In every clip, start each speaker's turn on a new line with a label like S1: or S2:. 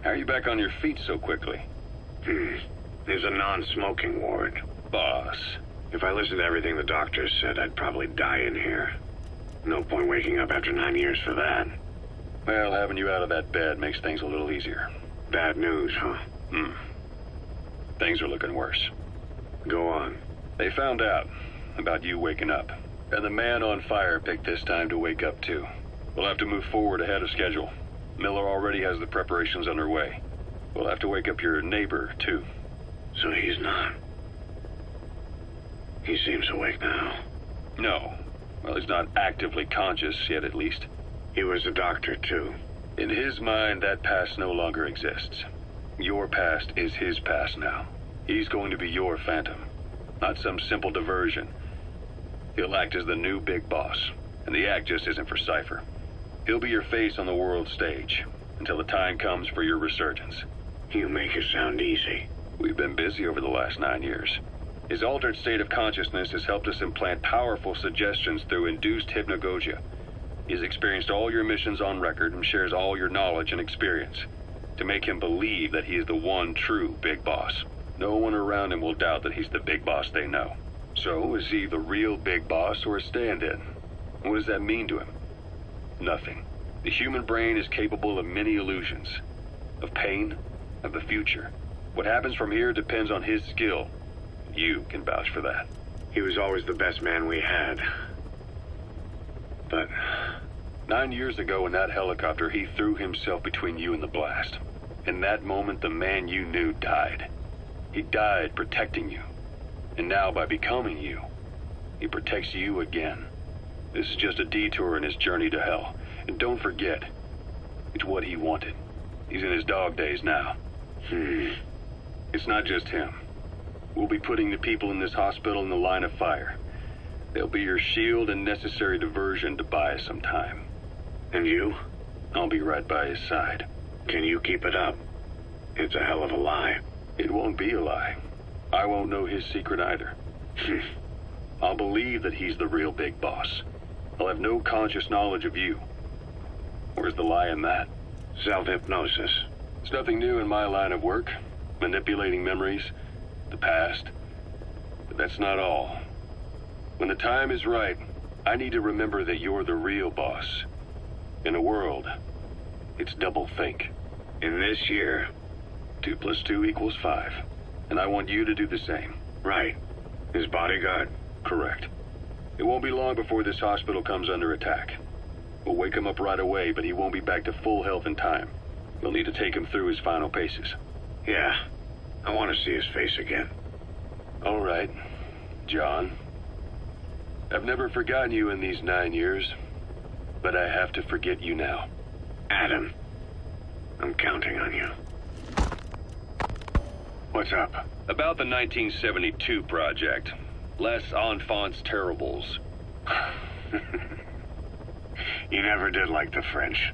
S1: How are you back on your feet so quickly?
S2: There's a non-smoking ward.
S1: Boss.
S2: If I listened to everything the doctors said, I'd probably die in here. No point waking up after 9 years for that.
S1: Well, having you out of that bed makes things a little easier.
S2: Bad news, huh?
S1: Things are looking worse.
S2: Go on.
S1: They found out about you waking up. And the man on fire picked this time to wake up too. We'll have to move forward ahead of schedule. Miller already has the preparations underway. We'll have to wake up your neighbor too.
S2: So he's not. He seems awake now.
S1: No. Well, he's not actively conscious yet, at least.
S2: He was a doctor, too.
S1: In his mind, that past no longer exists. Your past is his past now. He's going to be your phantom, not some simple diversion. He'll act as the new big boss, and the act just isn't for Cypher. He'll be your face on the world stage, until the time comes for your resurgence.
S2: You make it sound easy.
S1: We've been busy over the last 9 years. His altered state of consciousness has helped us implant powerful suggestions through induced hypnagogia. He's experienced all your missions on record and shares all your knowledge and experience to make him believe that he is the one true big boss. No one around him will doubt that he's the big boss they know. So, is he the real big boss or a stand-in? What does that mean to him? Nothing. The human brain is capable of many illusions. Of pain, of the future. What happens from here depends on his skill. You can vouch for that.
S2: He was always the best man we had. But
S1: 9 years ago in that helicopter, he threw himself between you and the blast. In that moment, the man you knew died. He died protecting you. And now, by becoming you, he protects you again. This is just a detour in his journey to hell. And don't forget, it's what he wanted. He's in his dog days now. It's not just him. We'll be putting the people in this hospital in the line of fire. They'll be your shield and necessary diversion to buy us some time.
S2: And you?
S1: I'll be right by his side.
S2: Can you keep it up? It's a hell of a lie.
S1: It won't be a lie. I won't know his secret either. I'll believe that he's the real big boss. I'll have no conscious knowledge of you. Where's the lie in that?
S2: Self-hypnosis.
S1: It's nothing new in my line of work. Manipulating memories, the past. But that's not all. When the time is right, I need to remember that you're the real boss. In a world, it's double think.
S2: In this year,
S1: 2 + 2 = 5. And I want you to do the same.
S2: right. His bodyguard.
S1: Correct. It won't be long before this hospital comes under attack. We'll wake him up right away, but he won't be back to full health in time. We'll need to take him through his final paces.
S2: Yeah. I want to see his face again.
S1: All right, John. I've never forgotten you in these 9 years, but I have to forget you now.
S2: Adam. I'm counting on you. What's up?
S1: About the 1972 project. Les Enfants Terribles.
S2: You never did like the French.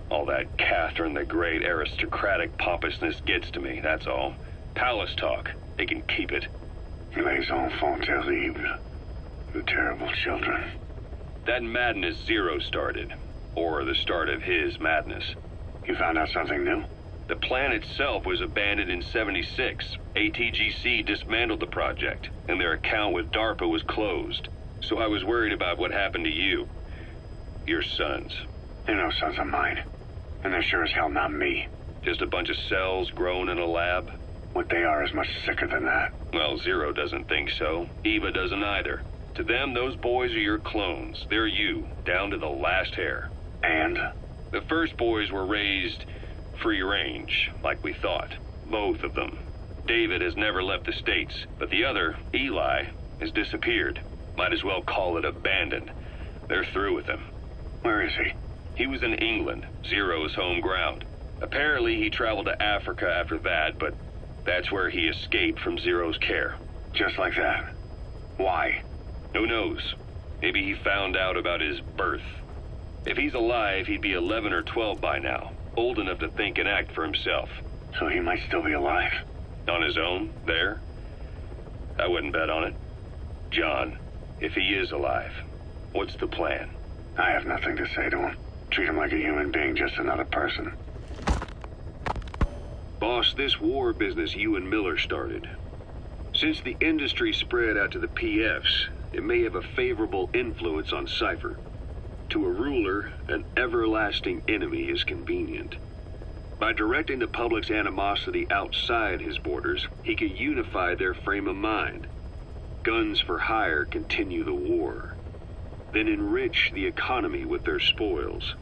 S1: All that Catherine the Great aristocratic pompousness gets to me, that's all. Palace talk. They can keep it.
S2: Les enfants terribles. The terrible children.
S1: That madness Zero started. Or the start of his madness.
S2: You found out something new?
S1: The plan itself was abandoned in '76. ATGC dismantled the project, and their account with DARPA was closed. So I was worried about what happened to you. Your sons.
S2: They're no sons of mine. And they're sure as hell not me.
S1: Just a bunch of cells grown in a lab?
S2: What they are is much sicker than that.
S1: Well, Zero doesn't think so. Eva doesn't either. To them, those boys are your clones. They're you, down to the last hair.
S2: And?
S1: The first boys were raised free range, like we thought. Both of them. David has never left the States, but the other, Eli, has disappeared. Might as well call it abandoned. They're through with him.
S2: Where is he?
S1: He was in England, Zero's home ground. Apparently he traveled to Africa after that, but that's where he escaped from Zero's care.
S2: Just like that. Why?
S1: Who knows? Maybe he found out about his birth. If he's alive, he'd be 11 or 12 by now, old enough to think and act for himself.
S2: So he might still be alive.
S1: On his own, there? I wouldn't bet on it. John, if he is alive, what's the plan?
S2: I have nothing to say to him. Treat him like a human being, just another person.
S1: Boss, this war business you and Miller started. Since the industry spread out to the PFs, it may have a favorable influence on Cypher. To a ruler, an everlasting enemy is convenient. By directing the public's animosity outside his borders, he can unify their frame of mind. Guns for hire continue the war, then enrich the economy with their spoils.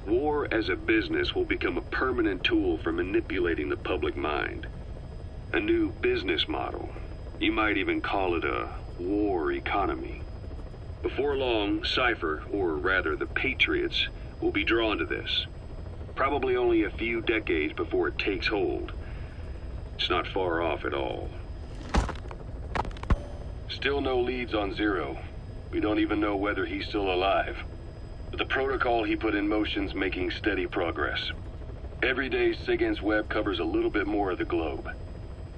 S1: War as a business will become a permanent tool for manipulating the public mind. A new business model. You might even call it a war economy. Before long, Cypher, or rather the Patriots, will be drawn to this. Probably only a few decades before it takes hold. It's not far off at all. Still no leads on Zero. We don't even know whether he's still alive. But the protocol he put in motion's making steady progress. Every day, SIGINT's web covers a little bit more of the globe.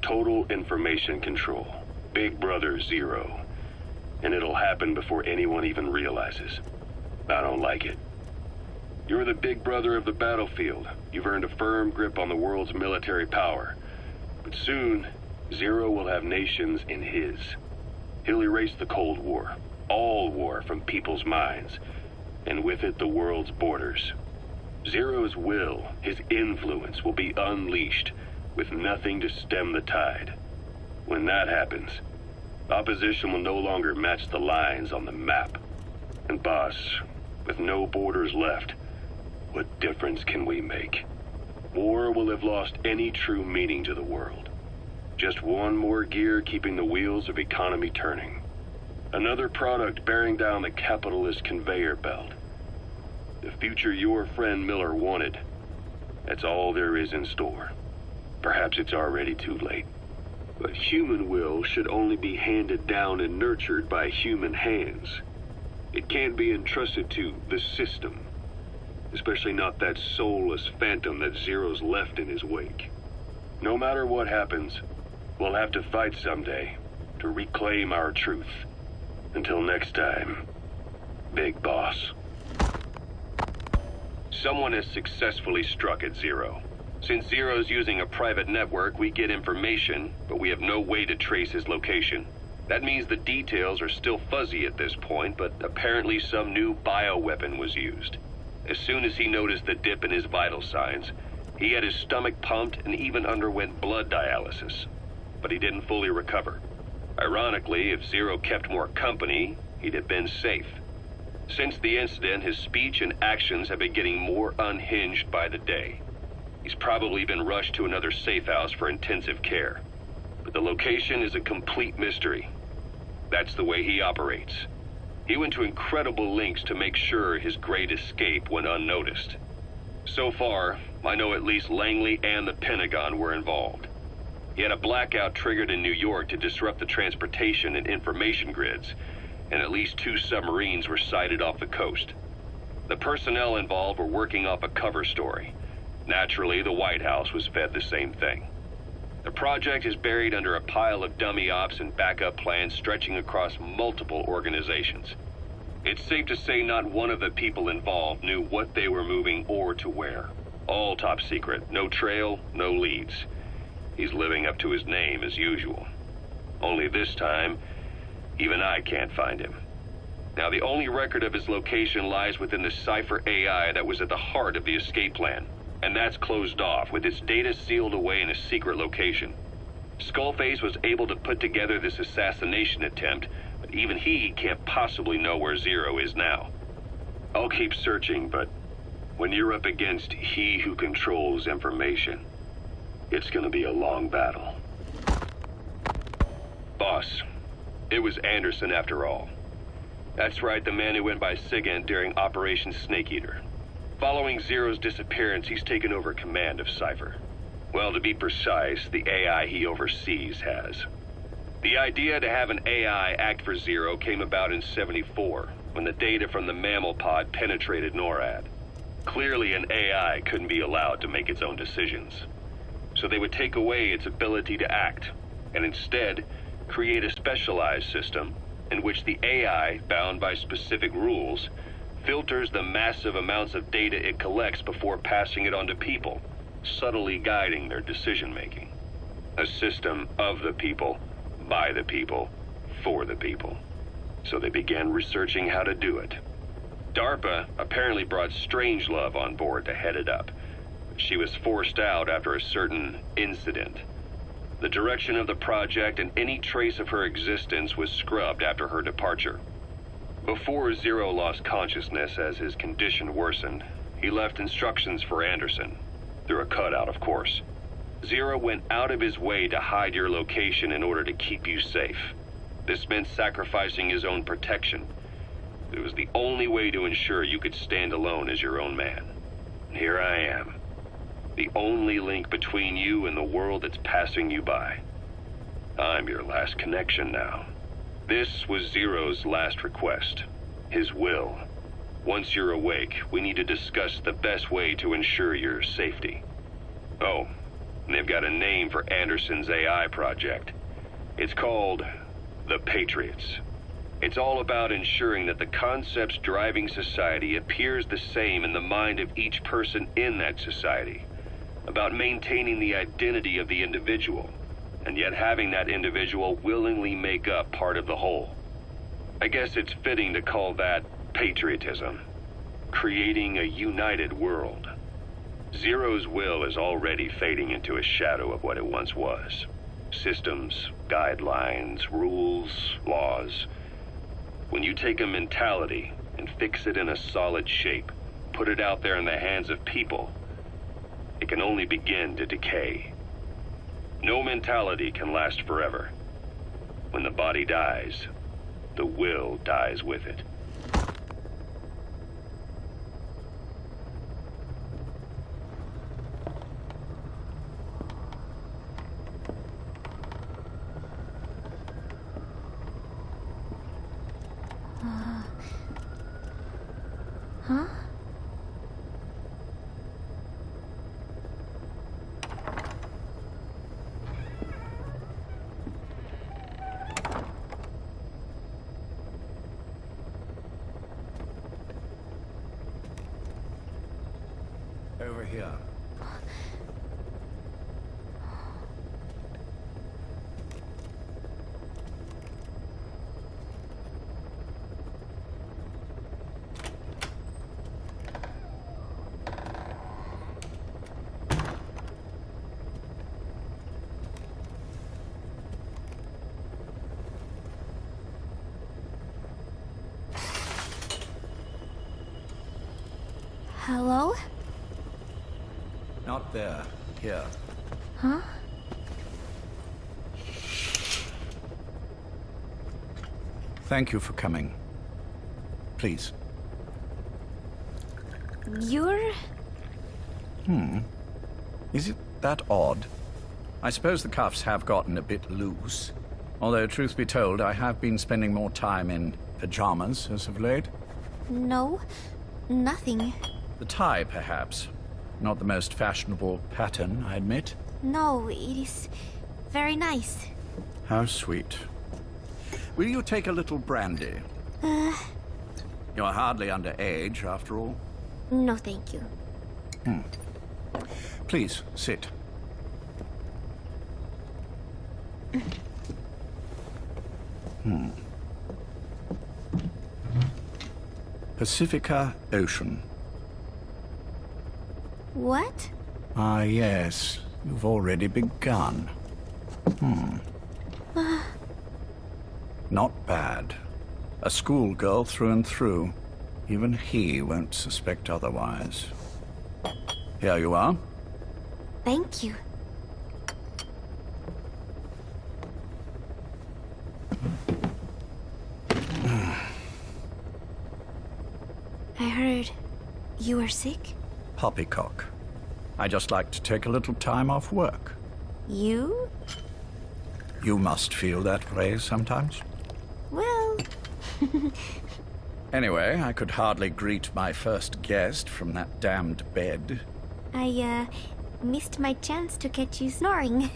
S1: Total information control. Big Brother Zero. And it'll happen before anyone even realizes. I don't like it. You're the big brother of the battlefield. You've earned a firm grip on the world's military power. But soon, Zero will have nations in his. He'll erase the Cold War. All war from people's minds. And with it, the world's borders. Zero's will, his influence, will be unleashed, with nothing to stem the tide. When that happens, opposition will no longer match the lines on the map. And boss, with no borders left, what difference can we make? War will have lost any true meaning to the world. Just one more gear keeping the wheels of economy turning. Another product bearing down the capitalist conveyor belt. The future your friend Miller wanted. That's all there is in store. Perhaps it's already too late. But human will should only be handed down and nurtured by human hands. It can't be entrusted to the system. Especially not that soulless phantom that Zero's left in his wake. No matter what happens, we'll have to fight someday to reclaim our truth. Until next time, Big Boss. Someone has successfully struck at Zero. Since Zero's using a private network, we get information, but we have no way to trace his location. That means the details are still fuzzy at this point, but apparently some new bioweapon was used. As soon as he noticed the dip in his vital signs, he had his stomach pumped and even underwent blood dialysis. But he didn't fully recover. Ironically, if Zero kept more company, he'd have been safe. Since the incident, his speech and actions have been getting more unhinged by the day. He's probably been rushed to another safe house for intensive care. But the location is a complete mystery. That's the way he operates. He went to incredible lengths to make sure his great escape went unnoticed. So far, I know at least Langley and the Pentagon were involved. He had a blackout triggered in New York to disrupt the transportation and information grids, and at least 2 submarines were sighted off the coast. The personnel involved were working off a cover story. Naturally, the White House was fed the same thing. The project is buried under a pile of dummy ops and backup plans stretching across multiple organizations. It's safe to say not one of the people involved knew what they were moving or to where. All top secret, no trail, no leads. He's living up to his name as usual. Only this time, even I can't find him. Now, the only record of his location lies within the Cypher AI that was at the heart of the escape plan. And that's closed off, with its data sealed away in a secret location. Skullface was able to put together this assassination attempt, but even he can't possibly know where Zero is now. I'll keep searching, but when you're up against he who controls information, it's gonna be a long battle. Boss, it was Anderson after all. That's right, the man who went by SIGINT during Operation Snake Eater. Following Zero's disappearance, he's taken over command of Cypher. Well, to be precise, the AI he oversees has. The idea to have an AI act for Zero came about in '74, when the data from the mammal pod penetrated NORAD. Clearly, an AI couldn't be allowed to make its own decisions. So they would take away its ability to act, and instead create a specialized system in which the AI, bound by specific rules, filters the massive amounts of data it collects before passing it on to people, subtly guiding their decision-making. A system of the people, by the people, for the people. So they began researching how to do it. DARPA apparently brought Strangelove on board to head it up. She was forced out after a certain incident. The direction of the project and any trace of her existence was scrubbed after her departure. Before Zero lost consciousness as his condition worsened, he left instructions for Anderson, through a cutout, of course. Zero went out of his way to hide your location in order to keep you safe. This meant sacrificing his own protection. It was the only way to ensure you could stand alone as your own man. And here I am, the only link between you and the world that's passing you by. I'm your last connection now. This was Zero's last request, his will. Once you're awake, we need to discuss the best way to ensure your safety. Oh, and they've got a name for Anderson's AI project. It's called the Patriots. It's all about ensuring that the concepts driving society appears the same in the mind of each person in that society. About maintaining the identity of the individual, and yet having that individual willingly make up part of the whole. I guess it's fitting to call that patriotism. Creating a united world. Zero's will is already fading into a shadow of what it once was. Systems, guidelines, rules, laws. When you take a mentality and fix it in a solid shape, put it out there in the hands of people, it can only begin to decay. No mentality can last forever. When the body dies, the will dies with it.
S3: Huh?
S4: Over here.
S3: Hello?
S4: Not there. Here.
S3: Huh?
S4: Thank you for coming. Please.
S3: You're...
S4: Is it that odd? I suppose the cuffs have gotten a bit loose. Although, truth be told, I have been spending more time in pajamas as of late.
S3: No, nothing.
S4: The tie, perhaps. Not the most fashionable pattern, I admit.
S3: No, it is very nice.
S4: How sweet. Will you take a little brandy? You're hardly underage, after all.
S3: No, thank you.
S4: Please, sit. Pacifica Ocean.
S3: What?
S4: Ah, yes. You've already begun. Not bad. A schoolgirl through and through. Even he won't suspect otherwise. Here you are.
S3: Thank you. I heard you were sick?
S4: Poppycock. I just like to take a little time off work.
S3: You?
S4: You must feel that way sometimes.
S3: Well...
S4: Anyway, I could hardly greet my first guest from that damned bed.
S3: I, missed my chance to catch you snoring.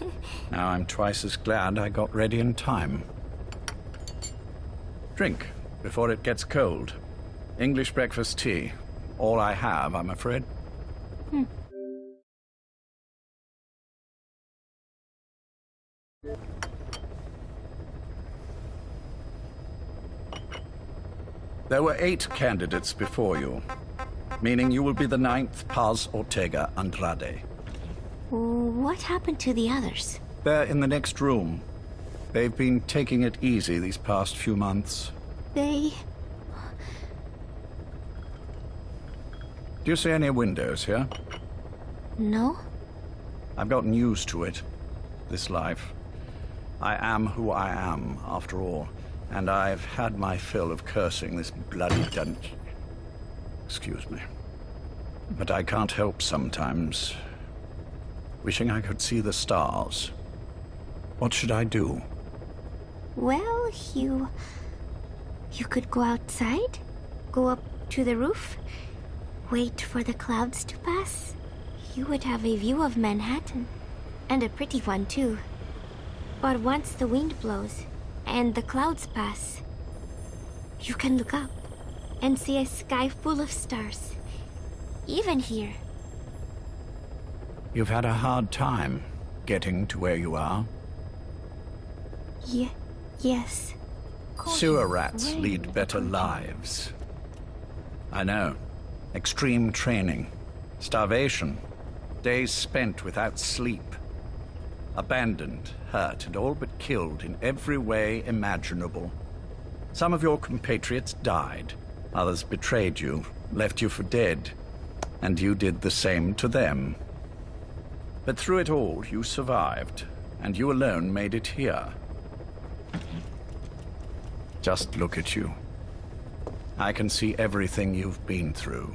S4: Now I'm twice as glad I got ready in time. Drink, before it gets cold. English breakfast tea. All I have, I'm afraid. There were 8 candidates before you, meaning you will be the 9th Paz Ortega Andrade.
S3: What happened to the others?
S4: They're in the next room. They've been taking it easy these past few months.
S3: They...
S4: Do you see any windows here?
S3: No?
S4: I've gotten used to it, this life. I am who I am, after all, and I've had my fill of cursing this bloody dungeon. Excuse me. But I can't help sometimes wishing I could see the stars. What should I do?
S3: Well, you could go outside, go up to the roof, wait for the clouds to pass. You would have a view of Manhattan, and a pretty one too. But once the wind blows and the clouds pass, you can look up and see a sky full of stars, even here.
S4: You've had a hard time getting to where you are.
S3: Yes.
S4: Sewer rats lead better lives. I know. Extreme training, starvation, days spent without sleep. Abandoned, hurt, and all but killed in every way imaginable. Some of your compatriots died. Others betrayed you, left you for dead. And you did the same to them. But through it all, you survived, and you alone made it here. Just look at you. I can see everything you've been through.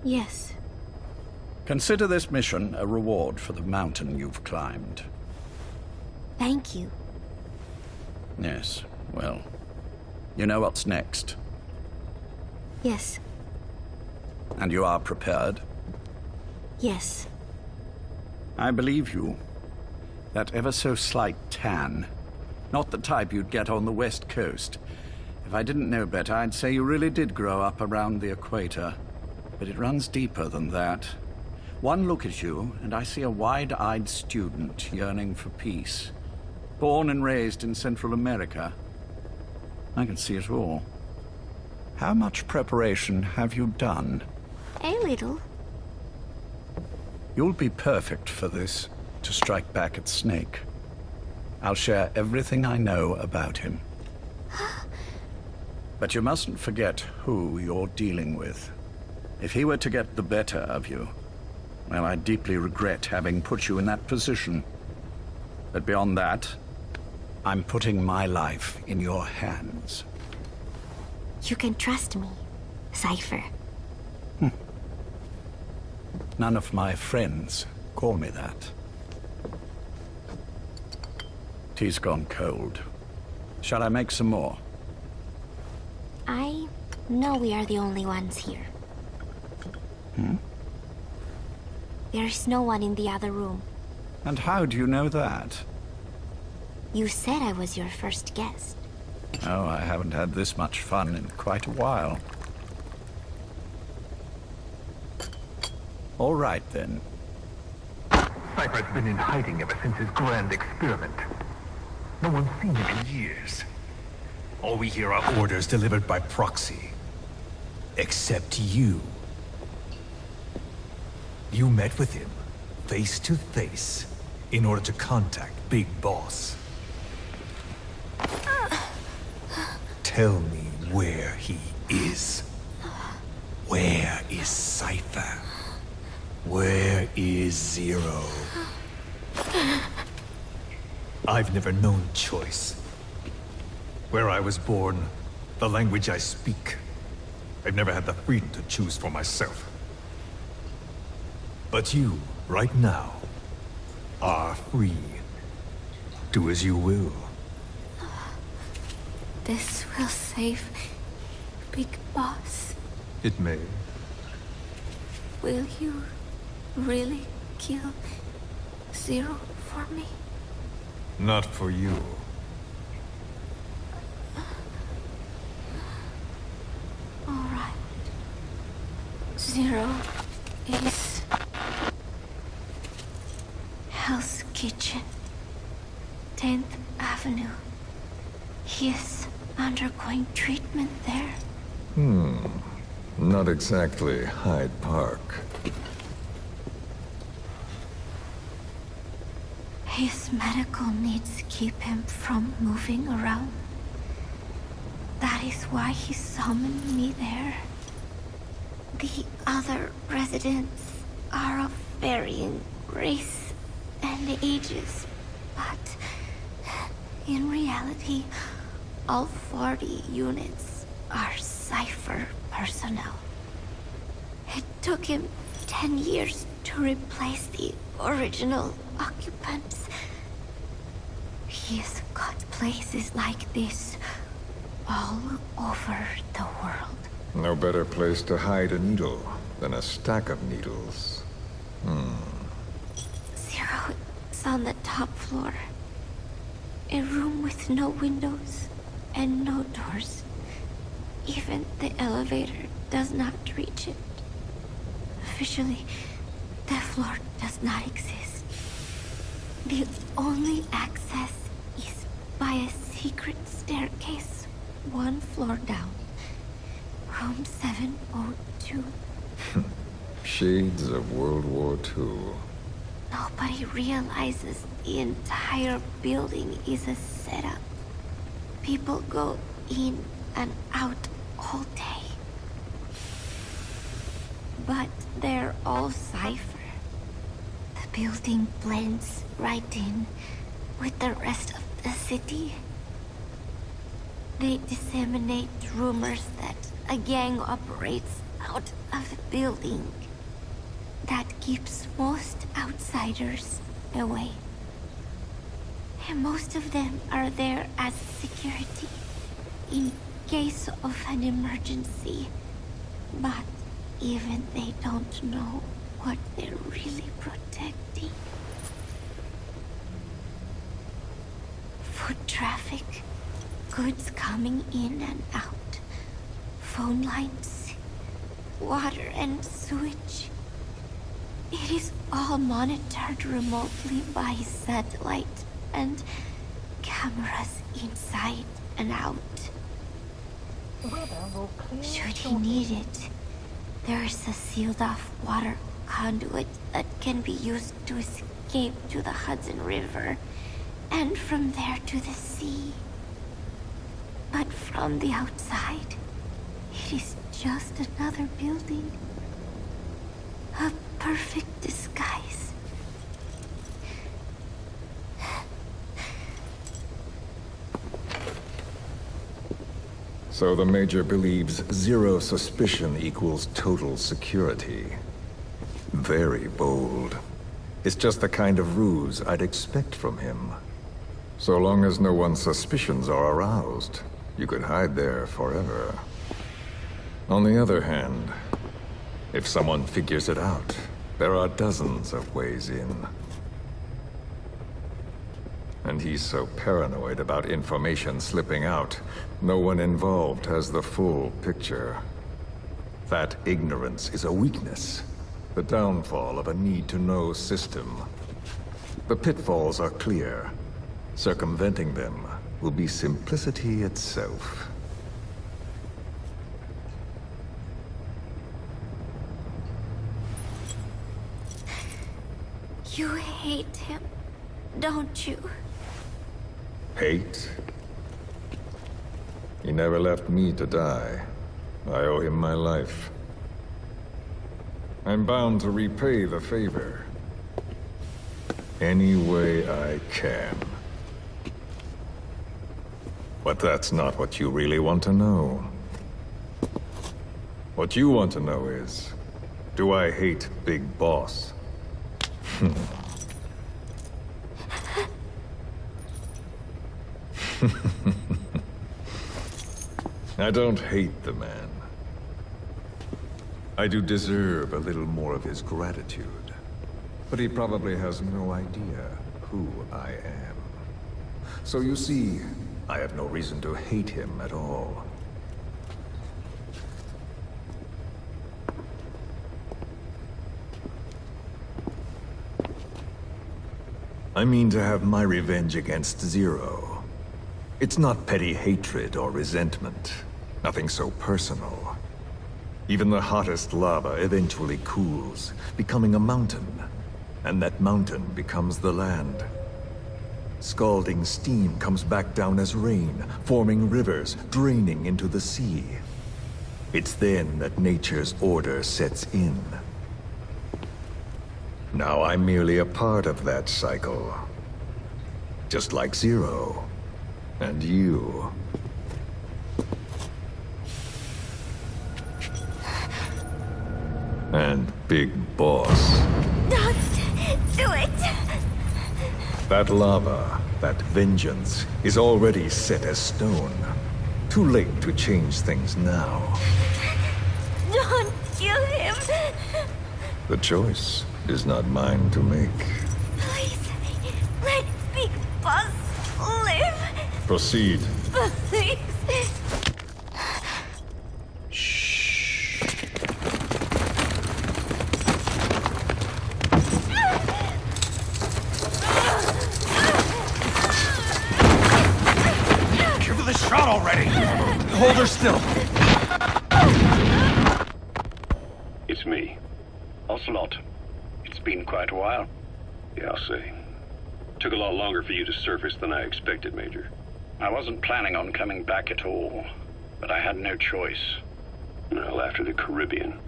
S3: Yes.
S4: Consider this mission a reward for the mountain you've climbed.
S3: Thank you.
S4: Yes, well, you know what's next.
S3: Yes.
S4: And you are prepared?
S3: Yes.
S4: I believe you. That ever so slight tan. Not the type you'd get on the West Coast. If I didn't know better, I'd say you really did grow up around the equator. But it runs deeper than that. One look at you, and I see a wide-eyed student yearning for peace. Born and raised in Central America. I can see it all. How much preparation have you done?
S3: A little.
S4: You'll be perfect for this, to strike back at Snake. I'll share everything I know about him. But you mustn't forget who you're dealing with. If he were to get the better of you, well, I deeply regret having put you in that position. But beyond that, I'm putting my life in your hands.
S3: You can trust me, Cypher.
S4: None of my friends call me that. Tea's gone cold. Shall I make some more?
S3: I know we are the only ones here. There's no one in the other room.
S4: And how do you know that?
S3: You said I was your first guest.
S4: Oh, I haven't had this much fun in quite a while. All right, then.
S5: Cypher's been in hiding ever since his grand experiment. No one's seen him in years.
S6: All we hear are orders delivered by proxy. Except you. You met with him, face to face, in order to contact Big Boss. Tell me where he is. Where is Cypher? Where is Zero? I've never known choice. Where I was born, the language I speak. I've never had the freedom to choose for myself. But you, right now, are free. Do as you will.
S3: This will save Big Boss.
S6: It may.
S3: Will you really kill Zero for me?
S6: Not for you.
S3: All right. Zero is Hell's Kitchen, 10th Avenue, He is undergoing treatment there.
S7: Not exactly Hyde Park.
S3: His medical needs keep him from moving around. That is why he summoned me there. The other residents are of varying race and ages, but in reality, all 40 units are Cypher personnel. It took him 10 years to replace the original occupants. He's got places like this all over the world.
S7: No better place to hide a needle than a stack of needles.
S3: Zero is on the top floor. A room with no windows and no doors. Even the elevator does not reach it. Officially, the floor does not exist. The only access is by a secret staircase 1 floor down. Room 702.
S7: Shades of World War II.
S3: Nobody realizes the entire building is a setup. People go in and out all day. But they're all Cypher. The building blends right in with the rest of the city. They disseminate rumors that a gang operates out of the building. That keeps most outsiders away. And most of them are there as security, in case of an emergency. But even they don't know what they're really protecting. Foot traffic, goods coming in and out, phone lines, water and sewage. It is all monitored remotely by satellite and cameras inside and out. Should he need it, there's a sealed-off water conduit that can be used to escape to the Hudson River, and from there to the sea. But from the outside, it is just another building. A perfect disguise.
S7: So the Major believes zero suspicion equals total security. Very bold. It's just the kind of ruse I'd expect from him. So long as no one's suspicions are aroused, you could hide there forever. On the other hand, if someone figures it out, there are dozens of ways in. And he's so paranoid about information slipping out, no one involved has the full picture. That ignorance is a weakness, the downfall of a need-to-know system. The pitfalls are clear. Circumventing them will be simplicity itself.
S3: You hate him, don't you?
S7: Hate? He never left me to die. I owe him my life. I'm bound to repay the favor. Any way I can. But that's not what you really want to know. What you want to know is, do I hate Big Boss? I don't hate the man. I do deserve a little more of his gratitude. But he probably has no idea who I am. So you see, I have no reason to hate him at all. I mean to have my revenge against Zero. It's not petty hatred or resentment. Nothing so personal. Even the hottest lava eventually cools, becoming a mountain. And that mountain becomes the land. Scalding steam comes back down as rain, forming rivers, draining into the sea. It's then that nature's order sets in. Now I'm merely a part of that cycle. Just like Zero. And you. And Big Boss.
S3: Don't do it!
S7: That lava, that vengeance, is already set as stone. Too late to change things now.
S3: Don't kill him!
S7: The choice is not mine to make.
S3: Please, let Big Boss live!
S7: Proceed.
S3: Please!
S4: Give her the shot already! Hold her still!
S1: It's me.
S2: Ocelot, it's been quite a while.
S1: Yeah, I'll say. Took a lot longer for you to surface than I expected, Major.
S2: I wasn't planning on coming back at all, but I had no choice.
S1: Well, after the Caribbean.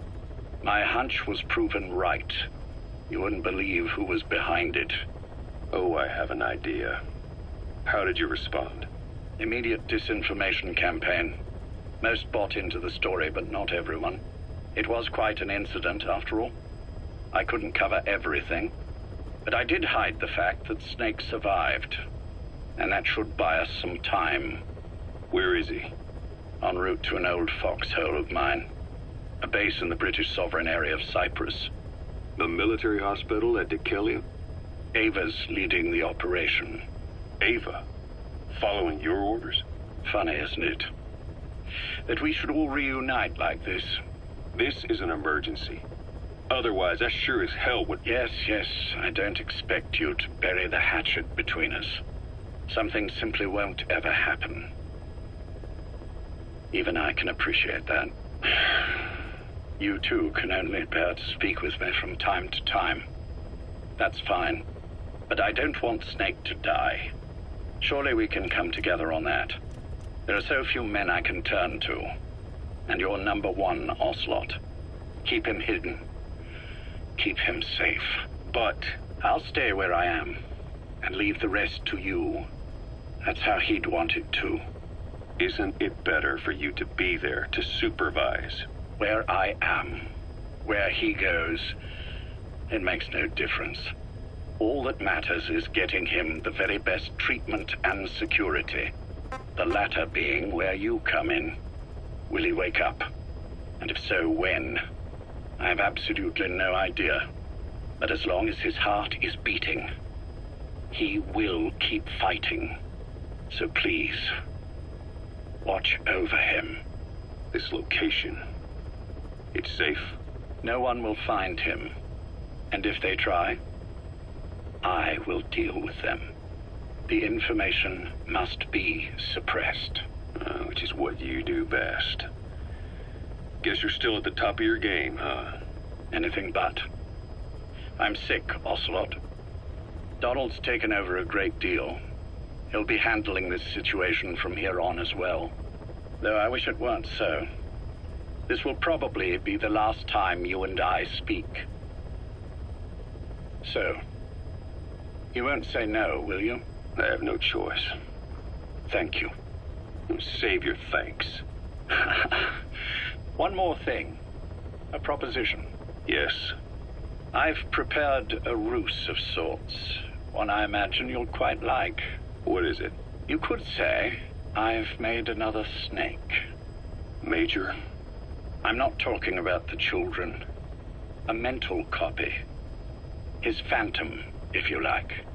S2: My hunch was proven right. You wouldn't believe who was behind it.
S1: Oh, I have an idea. How did you respond?
S2: Immediate disinformation campaign. Most bought into the story, but not everyone. It was quite an incident, after all. I couldn't cover everything, but I did hide the fact that Snake survived. And that should buy us some time.
S1: Where is he?
S2: En route to an old foxhole of mine. A base in the British sovereign area of Cyprus.
S1: The military hospital at Dikelia?
S2: Ava's leading the operation.
S1: Ava? Following your orders?
S2: Funny, isn't it? That we should all reunite like this.
S1: This is an emergency. Otherwise, I sure as hell would...
S2: Yes, I don't expect you to bury the hatchet between us. Something simply won't ever happen. Even I can appreciate that. You too can only bear to speak with me from time to time. That's fine. But I don't want Snake to die. Surely we can come together on that. There are so few men I can turn to. And you're number one, Ocelot. Keep him hidden. Keep him safe. But I'll stay where I am and leave the rest to you. That's how he'd want it too.
S1: Isn't it better for you to be there to supervise?
S2: Where I am, where he goes, it makes no difference. All that matters is getting him the very best treatment and security. The latter being where you come in. Will he wake up? And if so, when? I have absolutely no idea. But as long as his heart is beating, he will keep fighting. So please, watch over him.
S1: This location, it's safe?
S2: No one will find him. And if they try, I will deal with them. The information must be suppressed.
S1: Which is what you do best. Guess you're still at the top of your game, huh?
S2: Anything but. I'm sick, Ocelot. Donald's taken over a great deal. He'll be handling this situation from here on as well. Though I wish it weren't so. This will probably be the last time you and I speak. So, you won't say no, will you?
S1: I have no choice.
S2: Thank you.
S1: Save your thanks.
S2: One more thing. A proposition.
S1: Yes.
S2: I've prepared a ruse of sorts. One I imagine you'll quite like.
S1: What is it?
S2: You could say I've made another Snake.
S1: Major?
S2: I'm not talking about the children. A mental copy. His phantom, if you like.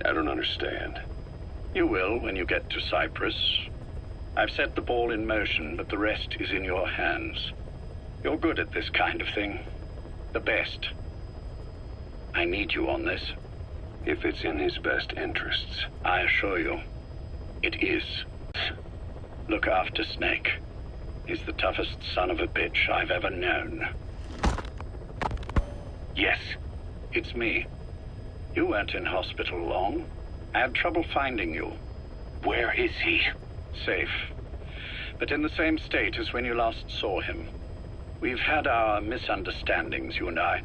S1: I don't understand.
S2: You will when you get to Cyprus. I've set the ball in motion, but the rest is in your hands. You're good at this kind of thing. The best. I need you on this.
S1: If it's in his best interests.
S2: I assure you, it is. Look after Snake. He's the toughest son of a bitch I've ever known. Yes, it's me. You weren't in hospital long. I had trouble finding you.
S1: Where is he?
S2: Safe. But in the same state as when you last saw him. We've had our misunderstandings, you and I.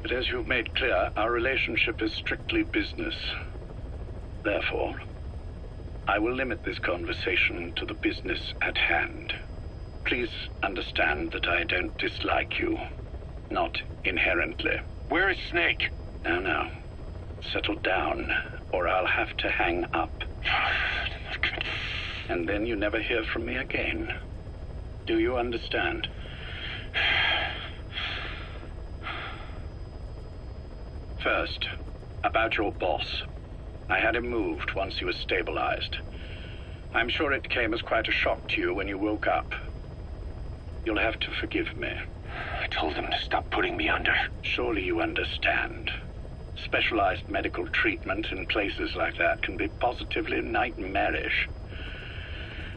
S2: But as you've made clear, our relationship is strictly business. Therefore, I will limit this conversation to the business at hand. Please understand that I don't dislike you. Not inherently.
S1: Where is Snake?
S2: Now. Settle down, or I'll have to hang up. And then you never hear from me again. Do you understand? First, about your boss. I had him moved once he was stabilized. I'm sure it came as quite a shock to you when you woke up. You'll have to forgive me.
S1: I told him to stop putting me under.
S2: Surely you understand. Specialized medical treatment in places like that can be positively nightmarish.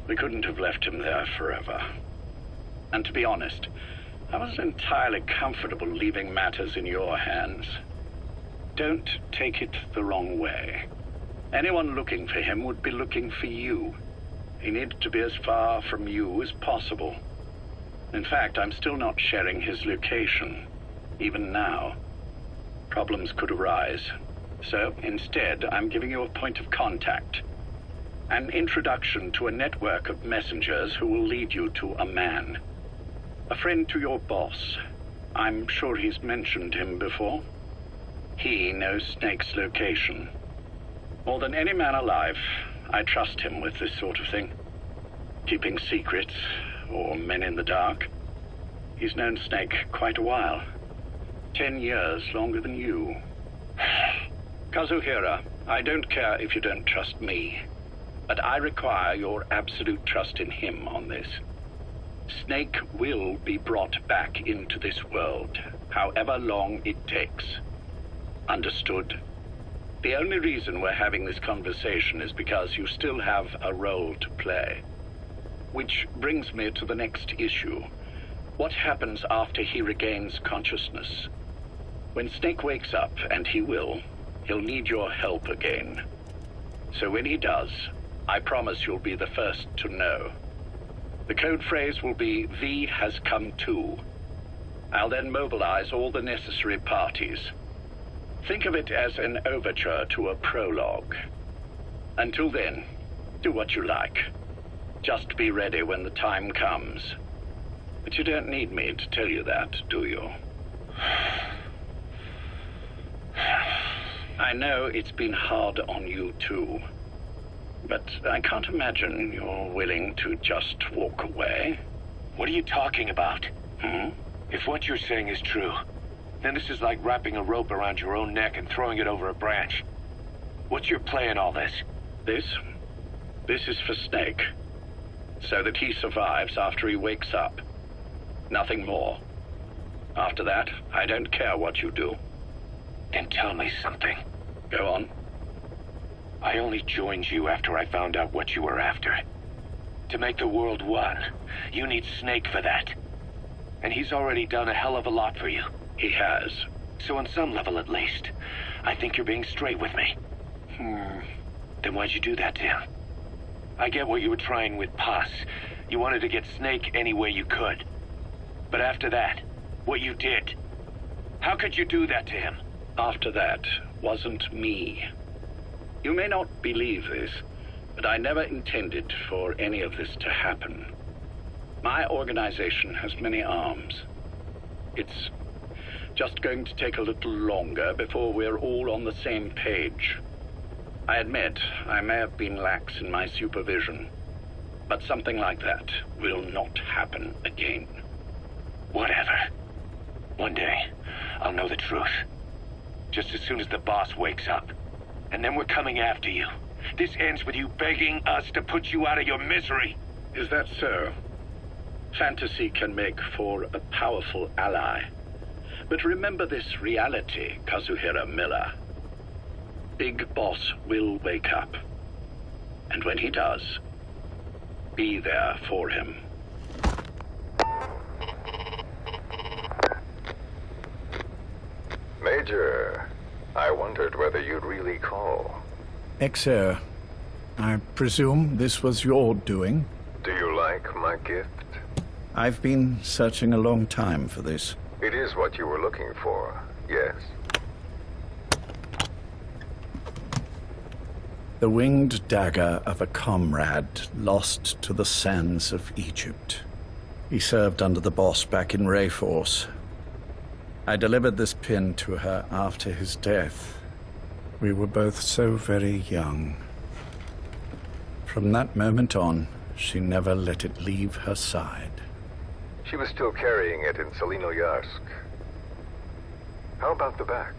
S2: We couldn't have left him there forever. And to be honest, I wasn't entirely comfortable leaving matters in your hands. Don't take it the wrong way. Anyone looking for him would be looking for you. He needed to be as far from you as possible. In fact, I'm still not sharing his location, even now. Problems could arise. So instead, I'm giving you a point of contact. An introduction to a network of messengers who will lead you to a man. A friend to your boss. I'm sure he's mentioned him before. He knows Snake's location. More than any man alive, I trust him with this sort of thing. Keeping secrets, or men in the dark. He's known Snake quite a while. 10 years longer than you. Kazuhira, I don't care if you don't trust me, but I require your absolute trust in him on this. Snake will be brought back into this world, however long it takes. Understood? The only reason we're having this conversation is because you still have a role to play. Which brings me to the next issue. What happens after he regains consciousness? When Snake wakes up, and he will, he'll need your help again. So when he does, I promise you'll be the first to know. The code phrase will be, V has come to. I'll then mobilize all the necessary parties. Think of it as an overture to a prologue. Until then, do what you like. Just be ready when the time comes. But you don't need me to tell you that, do you? I know it's been hard on you too. But I can't imagine you're willing to just walk away.
S1: What are you talking about? If what you're saying is true, then this is like wrapping a rope around your own neck and throwing it over a branch. What's your play in all this?
S2: This is for Snake. So that he survives after he wakes up. Nothing more. After that, I don't care what you do.
S1: Then tell me something.
S2: Go on.
S1: I only joined you after I found out what you were after. To make the world one, you need Snake for that. And he's already done a hell of a lot for you.
S2: He has.
S1: So on some level at least, I think you're being straight with me. Then why'd you do that to him? I get what you were trying with Paz. You wanted to get Snake any way you could. But after that, what you did, how could you do that to him?
S2: After that wasn't me. You may not believe this, but I never intended for any of this to happen. My organization has many arms. It's just going to take a little longer before we're all on the same page. I admit I may have been lax in my supervision, but something like that will not happen again.
S1: Whatever. One day, I'll know the truth. Just as soon as the boss wakes up. And then we're coming after you. This ends with you begging us to put you out of your misery.
S2: Is that so? Fantasy can make for a powerful ally. But remember this reality, Kazuhira Miller. Big Boss will wake up. And when he does, be there for him.
S7: Major, I wondered whether you'd really call.
S4: XO, I presume this was your doing?
S7: Do you like my gift?
S4: I've been searching a long time for this.
S7: It is what you were looking for, yes?
S4: The winged dagger of a comrade lost to the sands of Egypt. He served under the boss back in Rayforce. I delivered this pin to her after his death. We were both so very young. From that moment on, she never let it leave her side.
S7: She was still carrying it in Selinoyarsk. How about the back?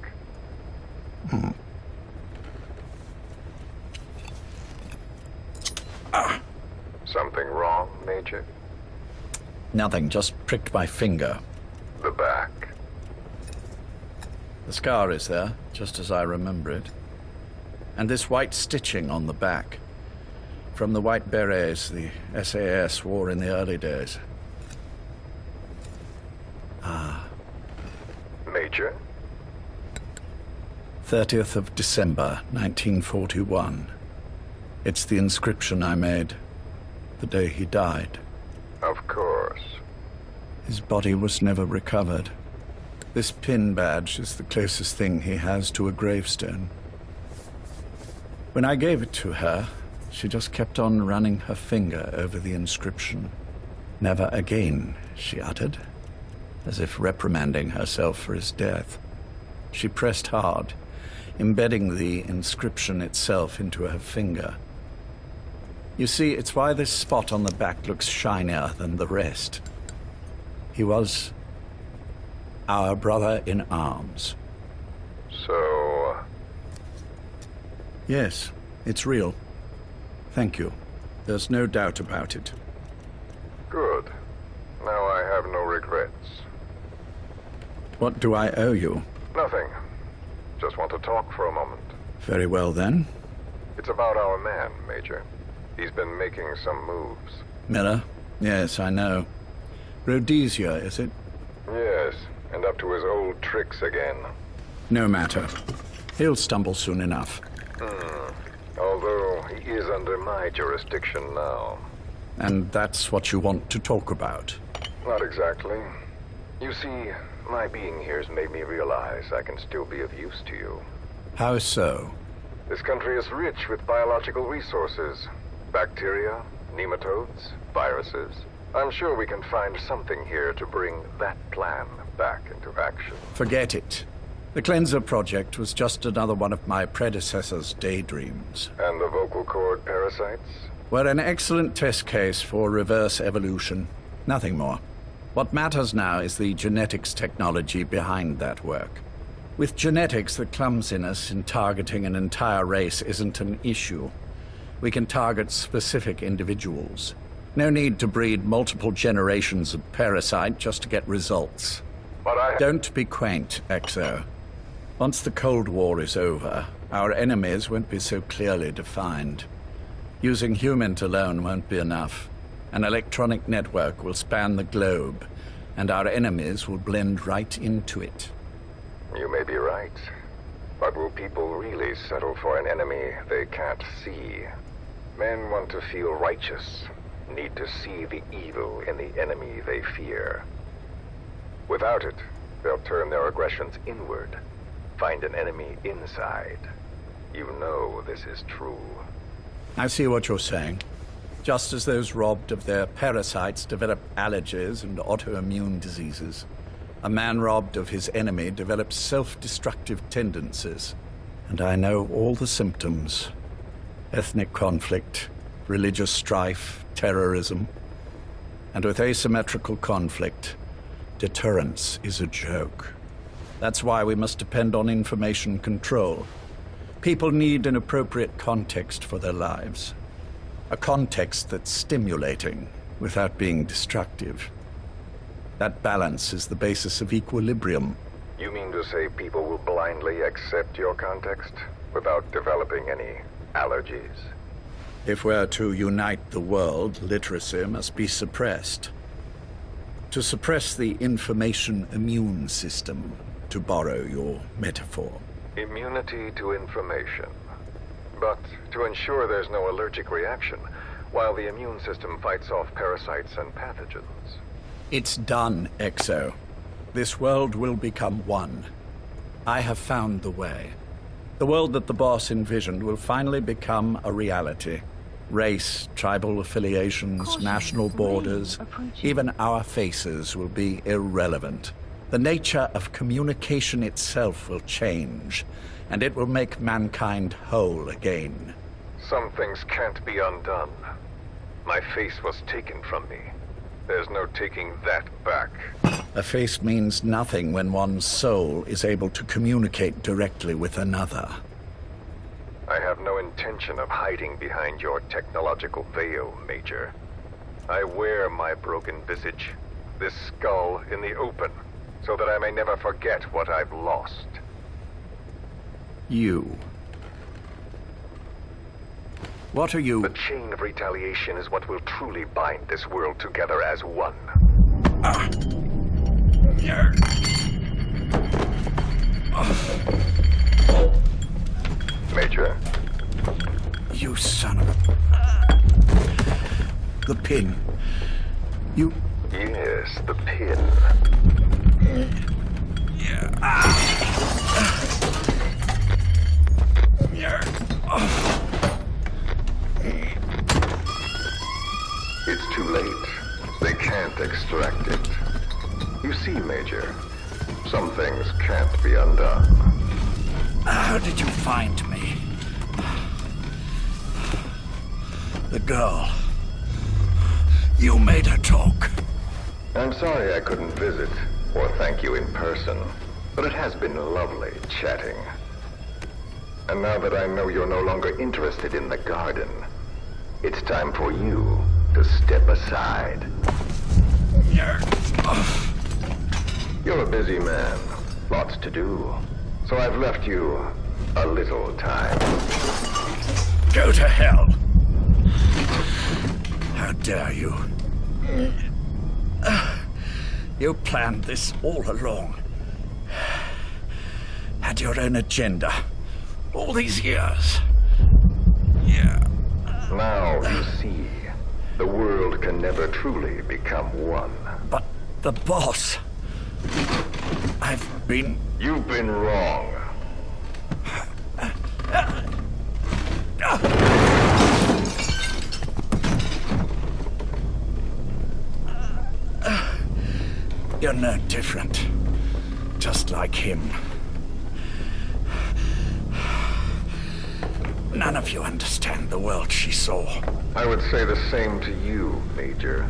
S7: Something wrong, Major?
S4: Nothing, just pricked my finger.
S7: The back.
S4: The scar is there, just as I remember it. And this white stitching on the back. From the white berets the SAS wore in the early days.
S7: Major?
S4: 30th of December, 1941. It's the inscription I made the day he died.
S7: Of course.
S4: His body was never recovered. This pin badge is the closest thing he has to a gravestone. When I gave it to her, she just kept on running her finger over the inscription. Never again, she uttered, as if reprimanding herself for his death. She pressed hard, embedding the inscription itself into her finger. You see, it's why this spot on the back looks shinier than the rest. He was our brother in arms.
S7: So...
S4: Yes, it's real. Thank you. There's no doubt about it.
S7: Good. Now I have no regrets.
S4: What do I owe you?
S7: Nothing. Just want to talk for a moment.
S4: Very well, then.
S7: It's about our man, Major. He's been making some moves.
S4: Miller? Yes, I know. Rhodesia, is it?
S7: Yes, and up to his old tricks again.
S4: No matter. He'll stumble soon enough.
S7: Although he is under my jurisdiction now.
S4: And that's what you want to talk about?
S7: Not exactly. You see, my being here has made me realize I can still be of use to you.
S4: How so?
S7: This country is rich with biological resources. Bacteria, nematodes, viruses. I'm sure we can find something here to bring that plan back into action.
S4: Forget it. The Cleanser Project was just another one of my predecessor's daydreams.
S7: And the vocal cord parasites?
S4: Were an excellent test case for reverse evolution. Nothing more. What matters now is the genetics technology behind that work. With genetics, the clumsiness in targeting an entire race isn't an issue. We can target specific individuals. No need to breed multiple generations of parasite just to get results.
S7: But
S4: Don't be quaint, XO. Once the Cold War is over, our enemies won't be so clearly defined. Using humans alone won't be enough. An electronic network will span the globe, and our enemies will blend right into it.
S7: You may be right. But will people really settle for an enemy they can't see? Men want to feel righteous, need to see the evil in the enemy they fear. Without it, they'll turn their aggressions inward, find an enemy inside. You know this is true.
S4: I see what you're saying. Just as those robbed of their parasites develop allergies and autoimmune diseases, a man robbed of his enemy develops self-destructive tendencies. And I know all the symptoms. Ethnic conflict, religious strife, terrorism. And with asymmetrical conflict, deterrence is a joke. That's why we must depend on information control. People need an appropriate context for their lives. A context that's stimulating without being destructive. That balance is the basis of equilibrium.
S7: You mean to say people will blindly accept your context without developing any allergies?
S4: If we're to unite the world, literacy must be suppressed. To suppress the information immune system, to borrow your metaphor.
S7: Immunity to information. But to ensure there's no allergic reaction, while the immune system fights off parasites and pathogens.
S4: It's done, Exo. This world will become one. I have found the way. The world that the boss envisioned will finally become a reality. Race, tribal affiliations, national borders, even our faces will be irrelevant. The nature of communication itself will change, and it will make mankind whole again.
S7: Some things can't be undone. My face was taken from me. There's no taking that back.
S4: A face means nothing when one's soul is able to communicate directly with another.
S7: I have no intention of hiding behind your technological veil, Major. I wear my broken visage, this skull, in the open, so that I may never forget what I've lost.
S4: You. What are you?
S7: The chain of retaliation is what will truly bind this world together as one. Major.
S4: You son of a... The pin. You...
S7: Yes, the pin. It's too late. They can't extract it. You see, Major, some things can't be undone.
S4: How did you find me? The girl. You made her talk.
S7: I'm sorry I couldn't visit or thank you in person, but it has been lovely chatting. And now that I know you're no longer interested in the garden, it's time for you to step aside. You're a busy man, lots to do, so I've left you a little time.
S4: Go to hell! How dare you? You planned this all along. Had your own agenda. All these years. Yeah.
S7: Now you see, the world can never truly become one.
S4: But the boss...
S7: You've been wrong.
S4: You're no different. Just like him. None of you understand the world she saw.
S7: I would say the same to you, Major.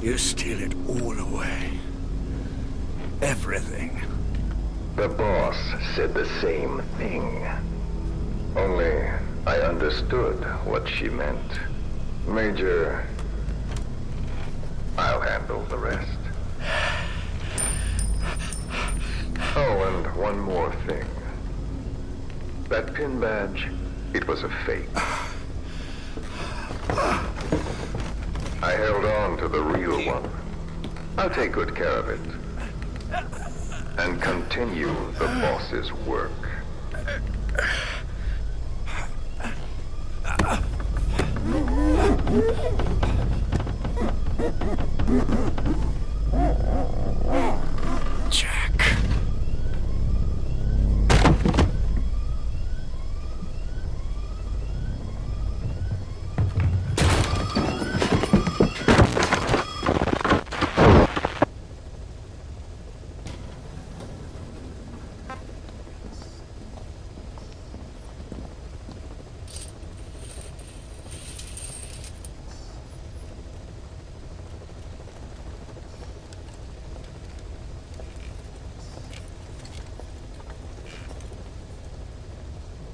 S4: You steal it all away. Everything.
S7: The boss said the same thing. Only I understood what she meant. Major, I'll handle the rest. Oh, and one more thing. That pin badge, it was a fake. I held on to the real one. I'll take good care of it. And continue the boss's work.
S4: Jack.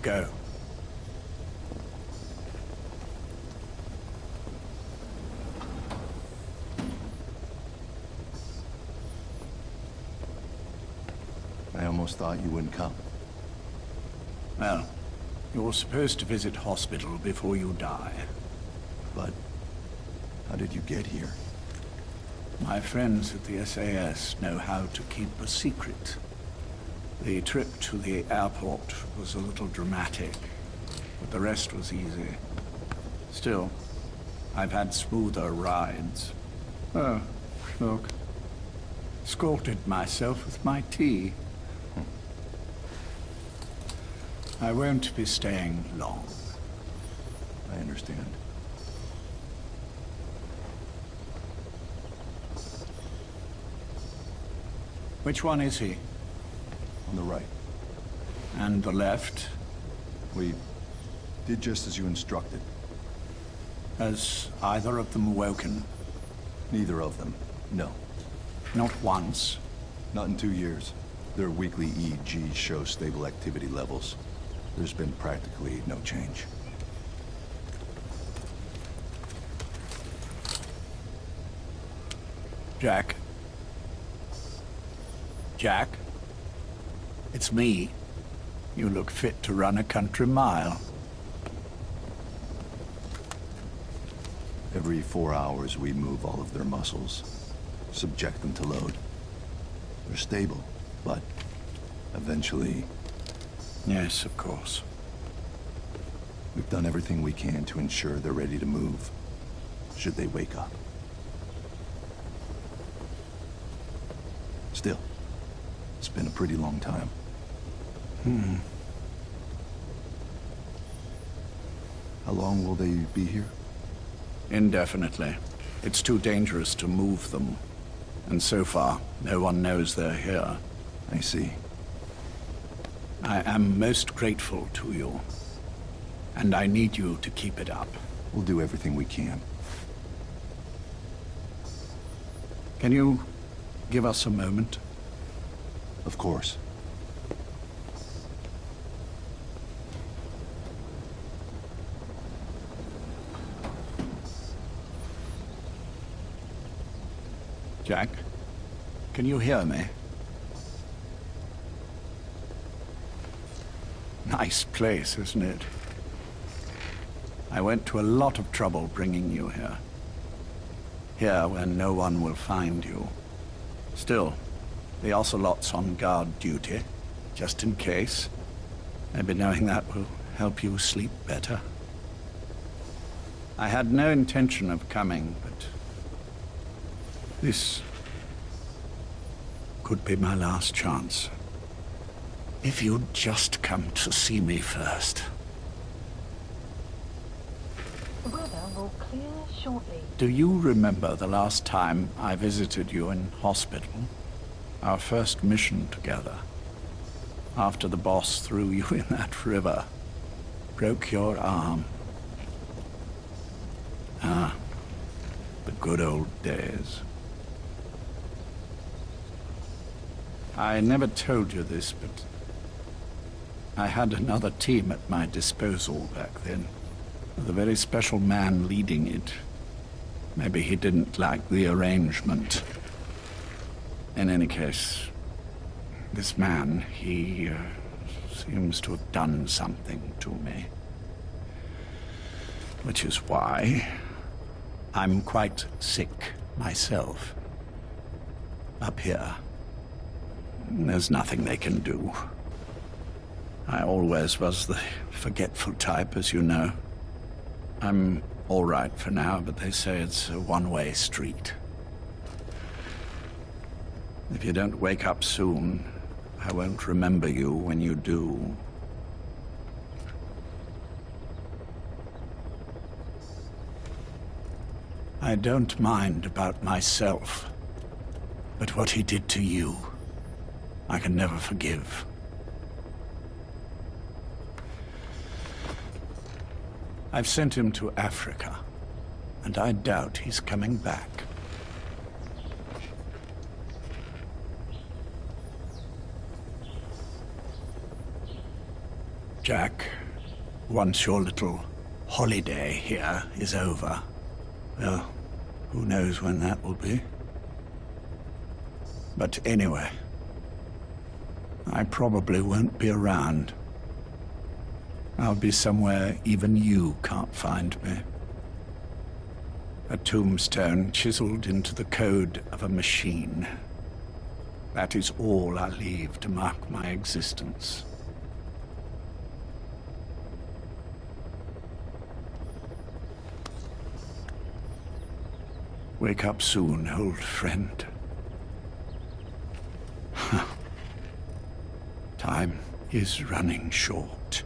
S4: Go.
S8: I almost thought you wouldn't come.
S4: Well, you're supposed to visit hospital before you die.
S8: But how did you get here?
S4: My friends at the SAS know how to keep a secret. The trip to the airport was a little dramatic, but the rest was easy. Still, I've had smoother rides. Oh, look. Escorted myself with my tea. I won't be staying long.
S8: I understand.
S4: Which one is he?
S8: On the right.
S4: And the left?
S8: We did just as you instructed.
S4: Has either of them woken?
S8: Neither of them. No.
S4: Not once.
S8: Not in 2 years. Their weekly EEGs show stable activity levels. There's been practically no change.
S4: Jack? Jack? It's me. You look fit to run a country mile.
S8: Every 4 hours, we move all of their muscles, subject them to load. They're stable, but eventually...
S4: Yes, of course.
S8: We've done everything we can to ensure they're ready to move, should they wake up. Still, it's been a pretty long time. How long will they be here?
S4: Indefinitely. It's too dangerous to move them. And so far, no one knows they're here.
S8: I see.
S4: I am most grateful to you. And I need you to keep it up.
S8: We'll do everything we can.
S4: Can you give us a moment?
S8: Of course.
S4: Jack, can you hear me? Nice place, isn't it? I went to a lot of trouble bringing you here. Here where no one will find you. Still, the Ocelot's on guard duty, just in case. Maybe knowing that will help you sleep better. I had no intention of coming, but this could be my last chance. If you'd just come to see me first.
S9: The weather will clear shortly.
S4: Do you remember the last time I visited you in hospital? Our first mission together. After the boss threw you in that river. Broke your arm. Ah, the good old days. I never told you this, but I had another team at my disposal back then, with a very special man leading it. Maybe he didn't like the arrangement. In any case, this man, he seems to have done something to me. Which is why I'm quite sick myself. Up here. There's nothing they can do. I always was the forgetful type, as you know. I'm all right for now, but they say it's a one-way street. If you don't wake up soon, I won't remember you when you do. I don't mind about myself, but what he did to you, I can never forgive. I've sent him to Africa, and I doubt he's coming back. Jack, once your little holiday here is over, well, who knows when that will be? But anyway, I probably won't be around. I'll be somewhere even you can't find me. A tombstone chiseled into the code of a machine. That is all I leave to mark my existence. Wake up soon, old friend. Time is running short.